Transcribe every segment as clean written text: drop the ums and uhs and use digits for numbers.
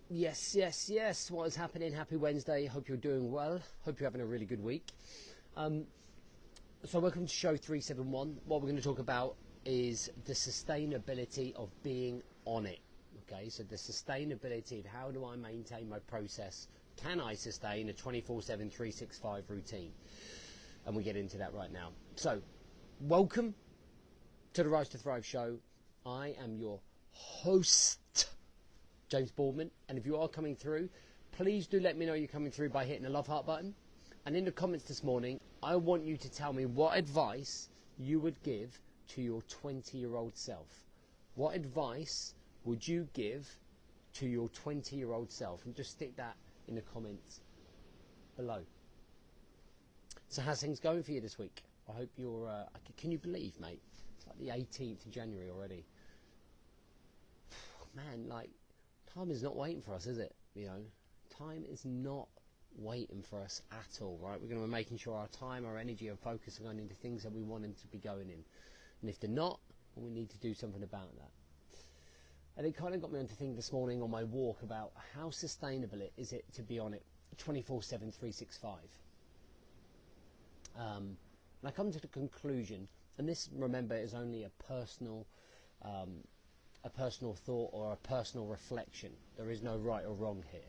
Yes, yes, yes. What is happening? Happy Wednesday. Hope you're doing well. Hope you're having a really good week. Um, so, welcome to show 371. What we're going to talk about is the sustainability of being on it. Okay, so the sustainability of how do I maintain my process? Can I sustain a 24/7, 365 routine? And we get into that right now. So, welcome to the Rise to Thrive show. I am your host, James Boardman, and if you are coming through, please do let me know you're coming through by hitting the love heart button. And in the comments this morning, I want you to tell me what advice you would give to your 20-year-old self. What advice would you give to your 20-year-old self? And just stick that in the comments below. So how's things going for you this week? I hope you're, can you believe, mate? It's like the 18th of January already. Man, like, time is not waiting for us, is it? You know, time is not waiting for us at all, right? We're going to be making sure our time, our energy, our focus are going into things that we want them to be going in. And if they're not, well, we need to do something about that. And it kind of got me on to think this morning on my walk about how sustainable it is it to be on it 24/7, 365. And I come to the conclusion, and this, remember, is only a personal thought or a personal reflection. There is no right or wrong here.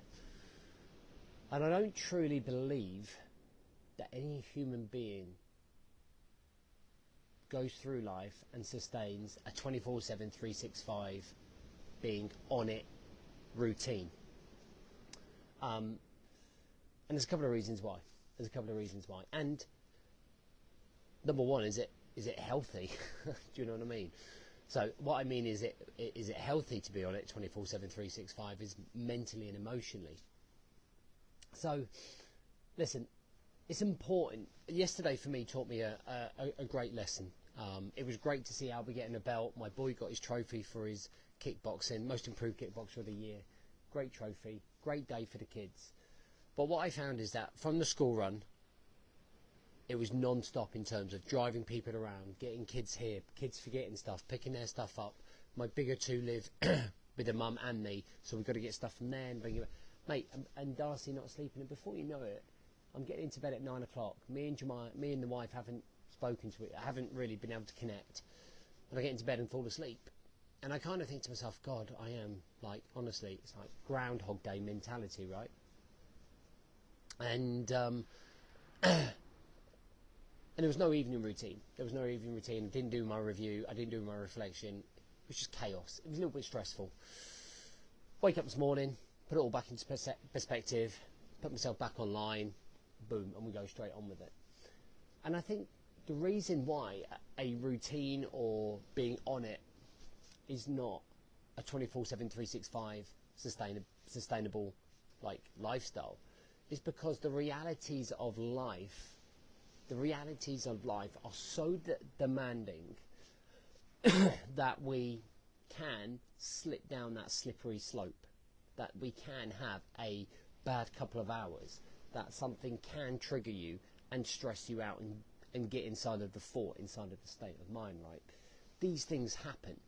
And I don't truly believe that any human being goes through life and sustains a 24/7, 365 being on it routine. And there's a couple of reasons why. And number one, is it healthy? Do you know what I mean? So what I mean is it healthy to be on it 24/7, 365 is mentally and emotionally. So listen, it's important. Yesterday for me taught me a great lesson. It was great to see Albie getting a belt. My boy got his trophy for his kickboxing, most improved kickboxer of the year. Great trophy, great day for the kids. But what I found is that from the school run, it was non-stop in terms of driving people around, getting kids here, kids forgetting stuff, picking their stuff up. My bigger two live with their mum and me, so we've got to get stuff from there and bring it back. Mate, and Darcy not sleeping, and before you know it, I'm getting into bed at 9 o'clock. Me and the wife haven't spoken to it, I haven't really been able to connect. And I get into bed and fall asleep. And I kind of think to myself, God, I am, like, honestly, it's like Groundhog Day mentality, right? And there was no evening routine. I didn't do my review. I didn't do my reflection. It was just chaos. It was a little bit stressful. Wake up this morning, put it all back into perspective, put myself back online, boom, and we go straight on with it. And I think the reason why a routine or being on it is not a 24/7, 365 sustainable like lifestyle is because the realities of life are so demanding that we can slip down that slippery slope, that we can have a bad couple of hours, that something can trigger you and stress you out and get inside of the thought, inside of the state of mind, right? These things happen.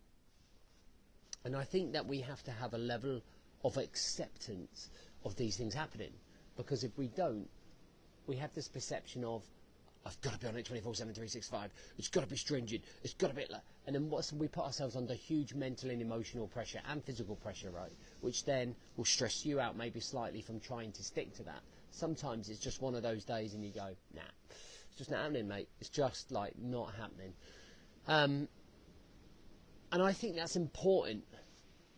And I think that we have to have a level of acceptance of these things happening, because if we don't, we have this perception of, I've got to be on it 24/7, 365. It's got to be stringent. It's got to be like, and then we put ourselves under huge mental and emotional pressure and physical pressure, right? Which then will stress you out maybe slightly from trying to stick to that. Sometimes it's just one of those days and you go, nah, it's just not happening, mate. It's just like not happening. And I think that's important.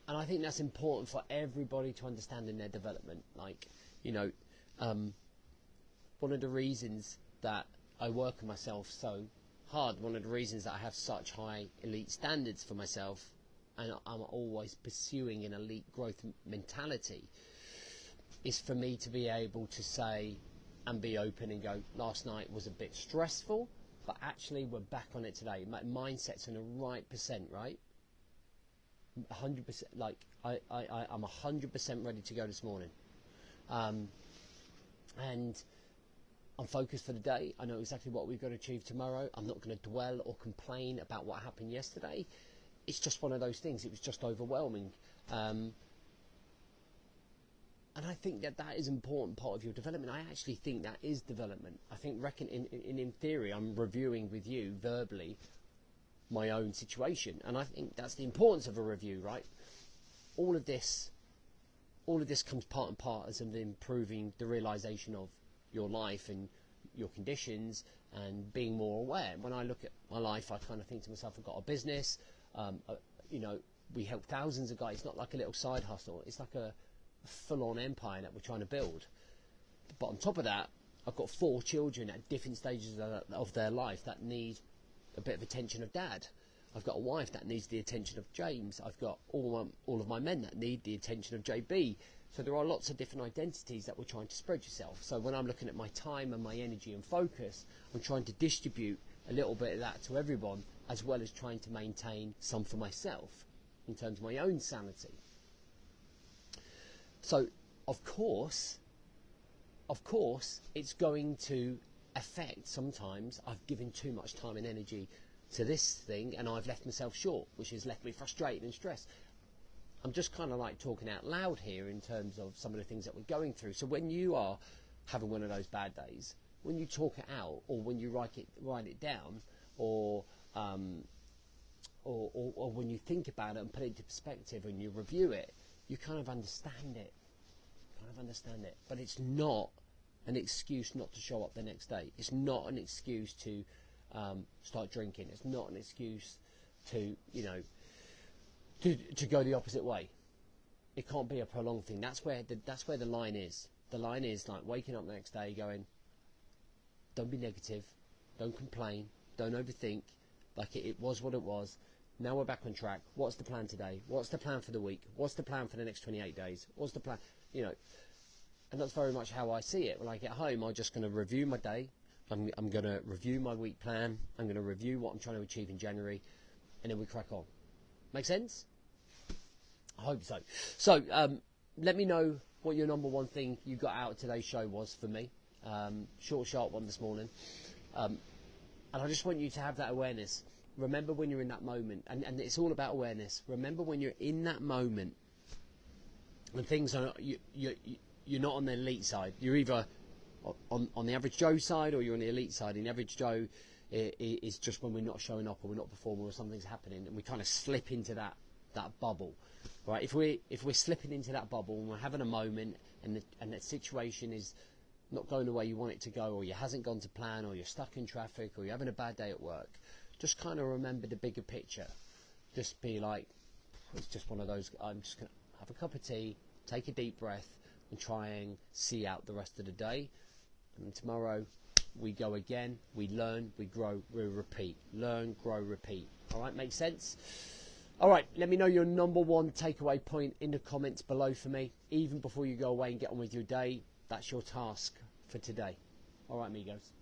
And I think that's important for everybody to understand in their development. Like, you know, one of the reasons that I work on myself so hard, one of the reasons that I have such high elite standards for myself, and I'm always pursuing an elite growth mentality, is for me to be able to say and be open and go, last night was a bit stressful, but actually we're back on it today. My mindset's in the right percent, right? 100%, like I'm 100% ready to go this morning. And I'm focused for the day. I know exactly what we've got to achieve tomorrow. I'm not going to dwell or complain about what happened yesterday. It's just one of those things. It was just overwhelming. I think that that is an important part of your development. I actually think that is development. I think in theory I'm reviewing with you verbally my own situation, and I think that's the importance of a review, right? All of this comes part and part as of improving the realization of your life and your conditions and being more aware. When I look at my life, I kind of think to myself, I've got a business, you know, we help thousands of guys. It's not like a little side hustle, it's like a full-on empire that we're trying to build. But on top of that, I've got 4 children at different stages of their life that need a bit of attention of dad. I've got a wife that needs the attention of James. I've got all of my men that need the attention of JB. So there are lots of different identities that we're trying to spread yourself. So when I'm looking at my time and my energy and focus, I'm trying to distribute a little bit of that to everyone, as well as trying to maintain some for myself in terms of my own sanity. So of course it's going to affect sometimes. I've given too much time and energy to this thing and I've left myself short, which has left me frustrated and stressed. I'm just kind of like talking out loud here in terms of some of the things that we're going through. So when you are having one of those bad days, when you talk it out, or when you write it down, or when you think about it and put it into perspective and you review it, you kind of understand it. But it's not an excuse not to show up the next day. It's not an excuse to start drinking. It's not an excuse to, you know, to go the opposite way. It can't be a prolonged thing. That's where the line is. The line is like waking up the next day going, don't be negative, don't complain, don't overthink. Like it was what it was. Now we're back on track. What's the plan today? What's the plan for the week? What's the plan for the next 28 days? What's the plan? You know, and that's very much how I see it. When I get home, I'm just going to review my day. I'm going to review my week plan. I'm going to review what I'm trying to achieve in January, and then we crack on. Make sense? I hope so. So let me know what your number one thing you got out of today's show was for me. Short, sharp one this morning. And I just want you to have that awareness. Remember when you're in that moment, and it's all about awareness. Remember when you're in that moment, when things are you're not on the elite side. You're either on the average Joe side, or you're on the elite side. And the average Joe is just when we're not showing up, or we're not performing, or something's happening, and we kind of slip into that bubble, right? If we're slipping into that bubble and we're having a moment, and that situation is not going the way you want it to go, or you hasn't gone to plan, or you're stuck in traffic, or you're having a bad day at work, just kind of remember the bigger picture. Just be like, it's just one of those, I'm just going to have a cup of tea, take a deep breath, and try and see out the rest of the day. And tomorrow we go again, we learn, we grow, we repeat. Learn, grow, repeat. All right, makes sense? All right, let me know your number one takeaway point in the comments below for me. Even before you go away and get on with your day, that's your task for today. All right, amigos.